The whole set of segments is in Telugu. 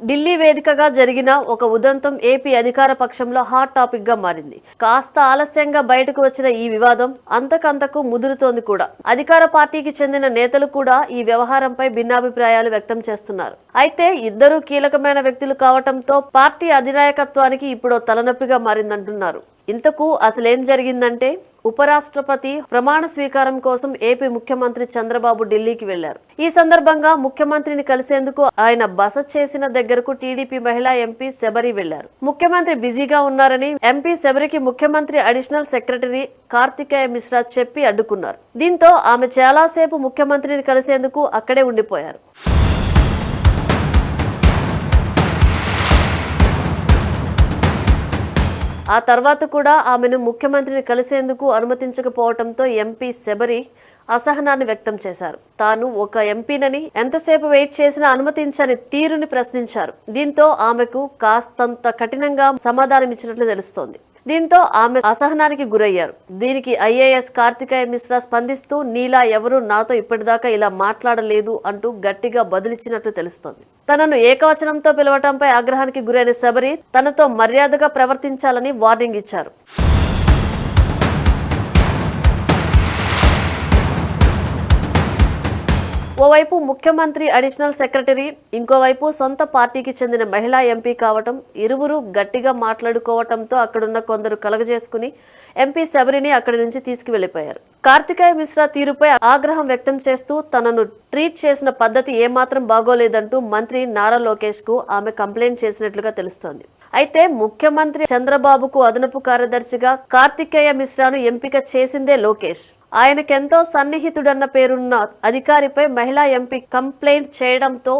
ఢిల్లీ వేదికగా జరిగిన ఒక ఉదంతం ఏపీ అధికార పక్షంలో హాట్ టాపిక్ గా మారింది. కాస్త ఆలస్యంగా బయటకు వచ్చిన ఈ వివాదం అంతకంతకు ముదురుతోంది కూడా. అధికార పార్టీకి చెందిన నేతలు కూడా ఈ వ్యవహారంపై భిన్నాభిప్రాయాలు వ్యక్తం చేస్తున్నారు. అయితే ఇద్దరు కీలకమైన వ్యక్తులు కావటంతో పార్టీ అధినాయకత్వానికి ఇప్పుడు తలనొప్పిగా మారిందంటున్నారు. ఇంతకు అసలేం జరిగిందంటే, ఉపరాష్ట్రపతి ప్రమాణ స్వీకారం కోసం ఏపీ ముఖ్యమంత్రి చంద్రబాబు ఢిల్లీకి వెళ్లారు. ఈ సందర్భంగా ముఖ్యమంత్రిని కలిసేందుకు ఆయన బస చేసిన దగ్గరకు టీడీపీ మహిళా ఎంపీ శబరి వెళ్లారు. ముఖ్యమంత్రి బిజీగా ఉన్నారని ఎంపీ శబరికి ముఖ్యమంత్రి అడిషనల్ సెక్రటరీ కార్తికేయ మిశ్రా చెప్పి అడ్డుకున్నారు. దీంతో ఆమె చాలాసేపు ముఖ్యమంత్రిని కలిసేందుకు అక్కడే ఉండిపోయారు. ఆ తర్వాత కూడా ఆమెను ముఖ్యమంత్రిని కలిసేందుకు అనుమతించకపోవడంతో ఎంపీ శబరి అసహనాన్ని వ్యక్తం చేశారు. తాను ఒక ఎంపీనని ఎంతసేపు వెయిట్ చేసినా అనుమతించని తీరుని ప్రశ్నించారు. దీంతో ఆమెకు కాస్తంత కఠినంగా సమాధానమిచ్చినట్లు తెలుస్తోంది. దీంతో ఆమె అసహనానికి గురయ్యారు. దీనికి ఐఏఎస్ కార్తికేయ మిశ్రా స్పందిస్తూ, నీలా ఎవరూ నాతో ఇప్పటిదాకా ఇలా మాట్లాడలేదు అంటూ గట్టిగా బదులిచ్చినట్లు తెలుస్తోంది. తనను ఏకవచనంతో పిలవటంపై ఆగ్రహానికి గురైన శబరి తనతో మర్యాదగా ప్రవర్తించాలని వార్నింగ్ ఇచ్చారు. ఓవైపు ముఖ్యమంత్రి అడిషనల్ సెక్రటరీ, ఇంకోవైపు సొంత పార్టీకి చెందిన మహిళా ఎంపీ కావటం, ఇరువురు గట్టిగా మాట్లాడుకోవటంతో అక్కడున్న కొందరు కలగజేసుకుని ఎంపీ శబరిని అక్కడి నుంచి తీసుకువెళ్లిపోయారు. కార్తికేయ మిశ్రా తీరుపై ఆగ్రహం వ్యక్తం చేస్తూ తనను ట్రీట్ చేసిన పద్ధతి ఏమాత్రం బాగోలేదంటూ మంత్రి నారా లోకేష్ కు ఆమె కంప్లైంట్ చేసినట్లుగా తెలుస్తోంది. అయితే ముఖ్యమంత్రి చంద్రబాబుకు అదనపు కార్యదర్శిగా కార్తికేయ మిశ్రాను ఎంపిక చేసిందే లోకేష్. ఆయనకెంతో సన్నిహితుడన్న పేరున్న అధికారిపై మహిళా ఎంపీ కంప్లైంట్ చేయడంతో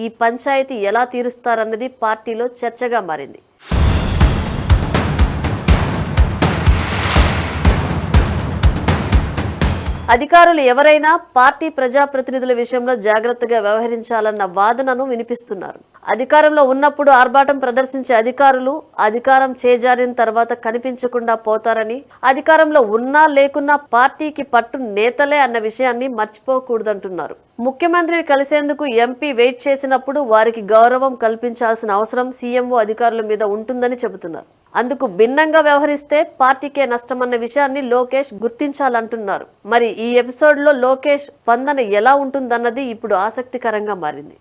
ఈ పంచాయతీ ఎలా తీరుస్తారన్నది పార్టీలో చర్చగా మారింది. అధికారులు ఎవరైనా పార్టీ ప్రజాప్రతినిధుల విషయంలో జాగ్రత్తగా వ్యవహరించాలన్న వాదనను వినిపిస్తున్నారు. అధికారంలో ఉన్నప్పుడు ఆర్భాటం ప్రదర్శించే అధికారులు అధికారం చేజారిన తర్వాత కనిపించకుండా పోతారని, అధికారంలో ఉన్నా లేకున్నా పార్టీకి పట్టు నేతలే అన్న విషయాన్ని మర్చిపోకూడదంటున్నారు. ముఖ్యమంత్రిని కలిసేందుకు ఎంపీ వెయిట్ చేసినప్పుడు వారికి గౌరవం కల్పించాల్సిన అవసరం సీఎంఓ అధికారుల మీద ఉంటుందని చెబుతున్నారు. అందుకు భిన్నంగా వ్యవహరిస్తే పార్టీకే నష్టమన్న విషయాన్ని లోకేష్ గుర్తించాలంటున్నారు. మరి ఈ ఎపిసోడ్ లో లోకేష్ స్పందన ఎలా ఉంటుందన్నది ఇప్పుడు ఆసక్తికరంగా మారింది.